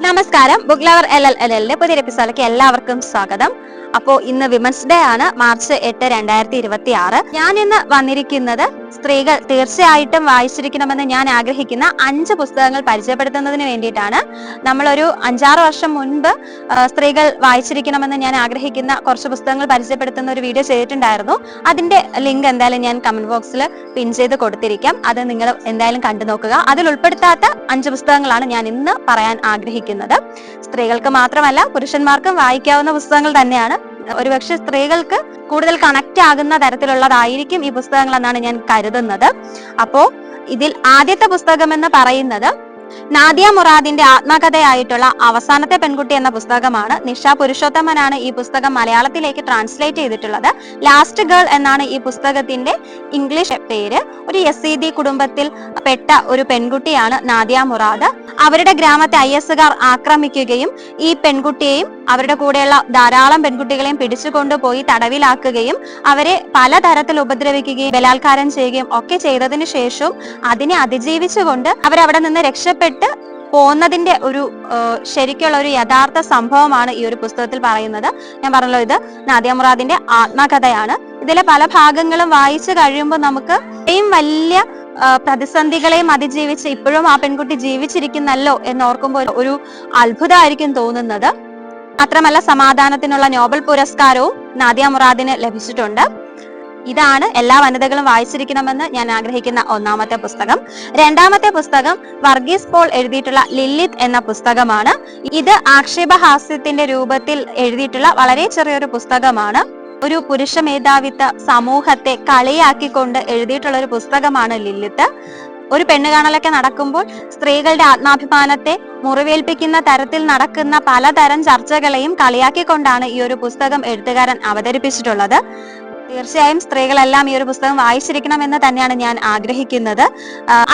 നമസ്കാരം. Book lover LLLന്റെ പുതിയൊരു എപ്പിസോഡിലേക്ക് എല്ലാവർക്കും സ്വാഗതം. അപ്പോൾ ഇന്ന് വിമൻസ് ഡേ ആണ്, മാർച്ച് 8, 2026. ഞാൻ ഇന്ന് വന്നിരിക്കുന്നത് സ്ത്രീകൾ തീർച്ചയായിട്ടും വായിച്ചിരിക്കണമെന്ന് ഞാൻ ആഗ്രഹിക്കുന്ന 5 പുസ്തകങ്ങൾ പരിചയപ്പെടുത്തുന്നതിന് വേണ്ടിയിട്ടാണ്. നമ്മളൊരു 5-6 വർഷം മുൻപ് സ്ത്രീകൾ വായിച്ചിരിക്കണമെന്ന് ഞാൻ ആഗ്രഹിക്കുന്ന കുറച്ച് പുസ്തകങ്ങൾ പരിചയപ്പെടുത്തുന്ന ഒരു വീഡിയോ ചെയ്തിട്ടുണ്ടായിരുന്നു. അതിന്റെ ലിങ്ക് എന്തായാലും ഞാൻ കമന്റ് ബോക്സിൽ പിൻ ചെയ്ത് കൊടുത്തിരിക്കാം. അത് നിങ്ങൾ എന്തായാലും കണ്ടു നോക്കുക. അതിൽ ഉൾപ്പെടുത്താത്ത 5 പുസ്തകങ്ങളാണ് ഞാൻ ഇന്ന് പറയാൻ ആഗ്രഹിക്കുന്നത്. സ്ത്രീകൾക്ക് മാത്രമല്ല പുരുഷന്മാർക്കും വായിക്കാവുന്ന പുസ്തകങ്ങൾ തന്നെയാണ്. ഒരുപക്ഷെ സ്ത്രീകൾക്ക് കൂടുതൽ കണക്ട് ആകുന്ന തരത്തിലുള്ളതായിരിക്കും ഈ പുസ്തകങ്ങൾ എന്നാണ് ഞാൻ കരുതുന്നത്. അപ്പോ ഇതിൽ ആദ്യത്തെ പുസ്തകം എന്ന് പറയുന്നത് നാദിയ മുറാദിന്റെ ആത്മകഥയായിട്ടുള്ള അവസാനത്തെ പെൺകുട്ടി എന്ന പുസ്തകമാണ്. നിഷ പുരുഷോത്തമനാണ് ഈ പുസ്തകം മലയാളത്തിലേക്ക് ട്രാൻസ്ലേറ്റ് ചെയ്തിട്ടുള്ളത്. ലാസ്റ്റ് ഗേൾ എന്നാണ് ഈ പുസ്തകത്തിന്റെ ഇംഗ്ലീഷ് പേര്. ഒരു യസീദി കുടുംബത്തിൽ പെട്ട ഒരു പെൺകുട്ടിയാണ് നാദിയ മുറാദ്. അവരുടെ ഗ്രാമത്തെ IS-കാർ ആക്രമിക്കുകയും ഈ പെൺകുട്ടിയെയും അവരുടെ കൂടെയുള്ള ധാരാളം പെൺകുട്ടികളെയും പിടിച്ചുകൊണ്ടുപോയി തടവിലാക്കുകയും അവരെ പലതരത്തിൽ ഉപദ്രവിക്കുകയും ബലാത്കാരം ചെയ്യുകയും ഒക്കെ ചെയ്തതിനു ശേഷവും അതിനെ അതിജീവിച്ചുകൊണ്ട് അവരവിടെ നിന്ന് രക്ഷപ്പെട്ട് പോകുന്നതിന്റെ ഒരു ശരിക്കുള്ള ഒരു യഥാർത്ഥ സംഭവമാണ് ഈ ഒരു പുസ്തകത്തിൽ പറയുന്നത്. ഞാൻ പറഞ്ഞല്ലോ, ഇത് നാദിയ മുറാദിന്റെ ആത്മകഥയാണ്. ഇതിലെ പല ഭാഗങ്ങളും വായിച്ചു കഴിയുമ്പോൾ നമുക്ക് ഇത്രയും വലിയ പ്രതിസന്ധികളെയും അതിജീവിച്ച് ഇപ്പോഴും ആ പെൺകുട്ടി ജീവിച്ചിരിക്കുന്നല്ലോ എന്നോർക്കുമ്പോൾ ഒരു അത്ഭുതമായിരിക്കും തോന്നുന്നത്. മാത്രമല്ല, സമാധാനത്തിനുള്ള നോബൽ പുരസ്കാരവും നാദിയ മുറാദിന് ലഭിച്ചിട്ടുണ്ട്. ഇതാണ് എല്ലാ വനിതകളും വായിച്ചിരിക്കണമെന്ന് ഞാൻ ആഗ്രഹിക്കുന്ന ഒന്നാമത്തെ പുസ്തകം. രണ്ടാമത്തെ പുസ്തകം വർഗീസ് പോൾ എഴുതിയിട്ടുള്ള ലില്ലിത്ത് എന്ന പുസ്തകമാണ്. ഇത് ആക്ഷേപഹാസ്യത്തിന്റെ രൂപത്തിൽ എഴുതിയിട്ടുള്ള വളരെ ചെറിയൊരു പുസ്തകമാണ്. ഒരു പുരുഷ മേധാവിത്വ സമൂഹത്തെ കളിയാക്കിക്കൊണ്ട് എഴുതിയിട്ടുള്ള ഒരു പുസ്തകമാണ് ലില്ലിത്ത്. ഒരു പെണ്ണുകാണലൊക്കെ നടക്കുമ്പോൾ സ്ത്രീകളുടെ ആത്മാഭിമാനത്തെ മുറിവേൽപ്പിക്കുന്ന തരത്തിൽ നടക്കുന്ന പലതരം ചർച്ചകളെയും കളിയാക്കിക്കൊണ്ടാണ് ഈ ഒരു പുസ്തകം എഴുത്തുകാരൻ അവതരിപ്പിച്ചിട്ടുള്ളത്. തീർച്ചയായും സ്ത്രീകളെല്ലാം ഈ ഒരു പുസ്തകം വായിച്ചിരിക്കണമെന്ന് തന്നെയാണ് ഞാൻ ആഗ്രഹിക്കുന്നത്.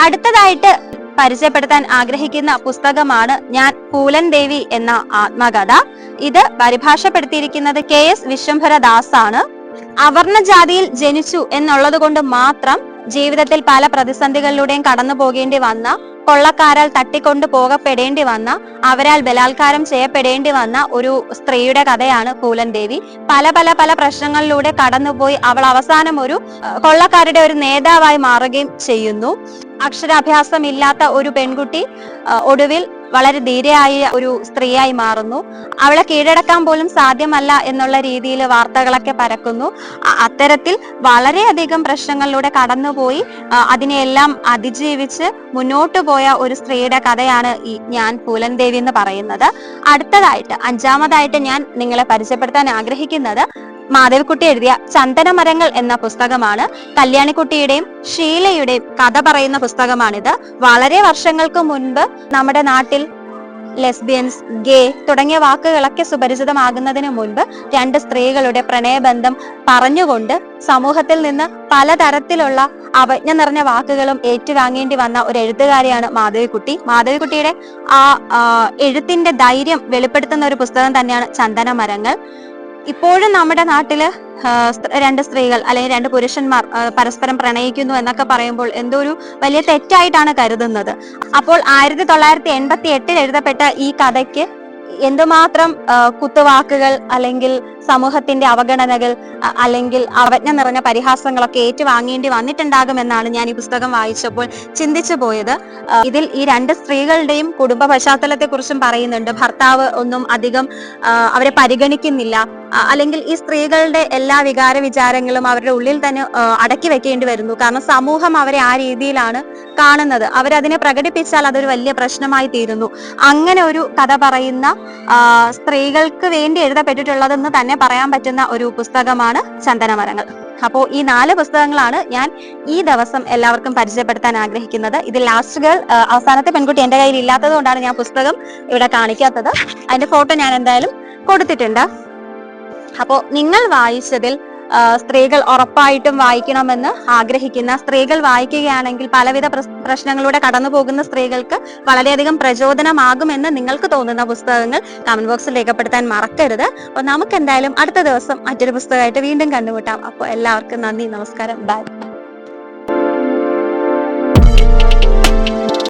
അടുത്തതായിട്ട് പരിചയപ്പെടുത്താൻ ആഗ്രഹിക്കുന്ന പുസ്തകമാണ് ഞാൻ പൂലൻ ദേവി എന്ന ആത്മകഥ. ഇത് പരിഭാഷപ്പെടുത്തിയിരിക്കുന്നത് KS വിശ്വംഭരദാസ് ആണ്. അവർണ ജാതിയിൽ ജനിച്ചു എന്നുള്ളത് കൊണ്ട് മാത്രം ജീവിതത്തിൽ പല പ്രതിസന്ധികളിലൂടെയും കടന്നു പോകേണ്ടി വന്ന, കൊള്ളക്കാരാൽ തട്ടിക്കൊണ്ടു പോകപ്പെടേണ്ടി വന്ന, അവരാൽ ബലാത്കാരം ചെയ്യപ്പെടേണ്ടി വന്ന ഒരു സ്ത്രീയുടെ കഥയാണ് പൂലൻ ദേവി. പല പല പല പ്രശ്നങ്ങളിലൂടെ കടന്നുപോയി അവൾ അവസാനം ഒരു കൊള്ളക്കാരുടെ ഒരു നേതാവായി മാറുകയും ചെയ്യുന്നു. അക്ഷരാഭ്യാസം ഇല്ലാത്ത ഒരു പെൺകുട്ടി ഒടുവിൽ വളരെ ധീരയായ ഒരു സ്ത്രീയായി മാറുന്നു. അവളെ കീഴടക്കാൻ പോലും സാധ്യമല്ല എന്നുള്ള രീതിയിൽ വാർത്തകളൊക്കെ പരക്കുന്നു. അത്തരത്തിൽ വളരെയധികം പ്രശ്നങ്ങളിലൂടെ കടന്നുപോയി അതിനെയെല്ലാം അതിജീവിച്ച് മുന്നോട്ട് പോയ ഒരു സ്ത്രീയുടെ കഥയാണ് ഈ ഞാൻ പൂലൻ ദേവി എന്ന് പറയുന്നത്. അടുത്തതായിട്ട് അഞ്ചാമതായിട്ട് ഞാൻ നിങ്ങളെ പരിചയപ്പെടുത്താൻ ആഗ്രഹിക്കുന്നത് മാധവിക്കുട്ടി എഴുതിയ ചന്ദനമരങ്ങൾ എന്ന പുസ്തകമാണ്. കല്യാണിക്കുട്ടിയുടെയും ഷീലയുടെയും കഥ പറയുന്ന പുസ്തകമാണിത്. വളരെ വർഷങ്ങൾക്ക് മുൻപ് നമ്മുടെ നാട്ടിൽ ലെസ്ബിയൻസ്, ഗേ തുടങ്ങിയ വാക്കുകളൊക്കെ സുപരിചിതമാകുന്നതിന് മുൻപ് 2 സ്ത്രീകളുടെ പ്രണയബന്ധം പറഞ്ഞുകൊണ്ട് സമൂഹത്തിൽ നിന്ന് പലതരത്തിലുള്ള അവജ്ഞ നിറഞ്ഞ വാക്കുകളും ഏറ്റുവാങ്ങേണ്ടി വന്ന ഒരു എഴുത്തുകാരിയാണ് മാധവിക്കുട്ടി. മാധവിക്കുട്ടിയുടെ ആ എഴുത്തിന്റെ ധൈര്യം വെളിപ്പെടുത്തുന്ന ഒരു പുസ്തകം തന്നെയാണ് ചന്ദനമരങ്ങൾ. ഇപ്പോഴും നമ്മുടെ നാട്ടില് 2 സ്ത്രീകൾ അല്ലെങ്കിൽ 2 പുരുഷന്മാർ പരസ്പരം പ്രണയിക്കുന്നു എന്നൊക്കെ പറയുമ്പോൾ എന്തോ ഒരു വലിയ തെറ്റായിട്ടാണ് കരുതുന്നത്. അപ്പോൾ 1988 എഴുതപ്പെട്ട ഈ കഥയ്ക്ക് എന്തുമാത്രം കുത്തുവാക്കുകൾ അല്ലെങ്കിൽ സമൂഹത്തിന്റെ അവഗണനകൾ അല്ലെങ്കിൽ അവജ്ഞ നിറഞ്ഞ പരിഹാസങ്ങളൊക്കെ ഏറ്റുവാങ്ങേണ്ടി വന്നിട്ടുണ്ടാകുമെന്നാണ് ഞാൻ ഈ പുസ്തകം വായിച്ചപ്പോൾ ചിന്തിച്ചു പോയത്. ഇതിൽ ഈ 2 സ്ത്രീകളുടെയും കുടുംബ പശ്ചാത്തലത്തെ കുറിച്ചും പറയുന്നുണ്ട്. ഭർത്താവ് ഒന്നും അധികം അവരെ പരിഗണിക്കുന്നില്ല, അല്ലെങ്കിൽ ഈ സ്ത്രീകളുടെ എല്ലാ വികാര വിചാരങ്ങളും അവരുടെ ഉള്ളിൽ തന്നെ അടക്കി വെക്കേണ്ടി വരുന്നു. കാരണം സമൂഹം അവരെ ആ രീതിയിലാണ് കാണുന്നത്. അവരതിനെ പ്രകടിപ്പിച്ചാൽ അതൊരു വലിയ പ്രശ്നമായി തീരുന്നു. അങ്ങനെ ഒരു കഥ പറയുന്ന സ്ത്രീകൾക്ക് വേണ്ടി എഴുതപ്പെട്ടിട്ടുള്ളതെന്ന് തന്നെ പറയാൻ പറ്റുന്ന ഒരു പുസ്തകമാണ് ചന്ദനമരങ്ങൾ. അപ്പോൾ ഈ 4 പുസ്തകങ്ങളാണ് ഞാൻ ഈ ദിവസം എല്ലാവർക്കും പരിചയപ്പെടുത്താൻ ആഗ്രഹിക്കുന്നത്. ഇതിൽ ലാസ്റ്റ് ഗേൾ അവസാനത്തെ പെൺകുട്ടി എന്റെ കയ്യിൽ ഇല്ലാത്തത് കൊണ്ടാണ് ഞാൻ പുസ്തകം ഇവിടെ കാണിക്കാത്തത്. അതിന്റെ ഫോട്ടോ ഞാൻ എന്തായാലും കൊടുത്തിട്ടുണ്ട്. അപ്പോൾ നിങ്ങൾ വായിച്ചതിൽ സ്ത്രീകൾ ഉറപ്പായിട്ടും വായിക്കണമെന്ന് ആഗ്രഹിക്കുന്ന, സ്ത്രീകൾ വായിക്കുകയാണെങ്കിൽ പലവിധ പ്രശ്നങ്ങളിലൂടെ കടന്നു പോകുന്ന സ്ത്രീകൾക്ക് വളരെയധികം പ്രചോദനമാകുമെന്ന് നിങ്ങൾക്ക് തോന്നുന്ന പുസ്തകങ്ങൾ കമന്റ് ബോക്സിൽ രേഖപ്പെടുത്താൻ മറക്കരുത്. അപ്പോൾ നമുക്ക് എന്തായാലും അടുത്ത ദിവസം മറ്റൊരു പുസ്തകമായിട്ട് വീണ്ടും കണ്ടുമുട്ടാം. അപ്പോൾ എല്ലാവർക്കും നന്ദി, നമസ്കാരം, ബൈ.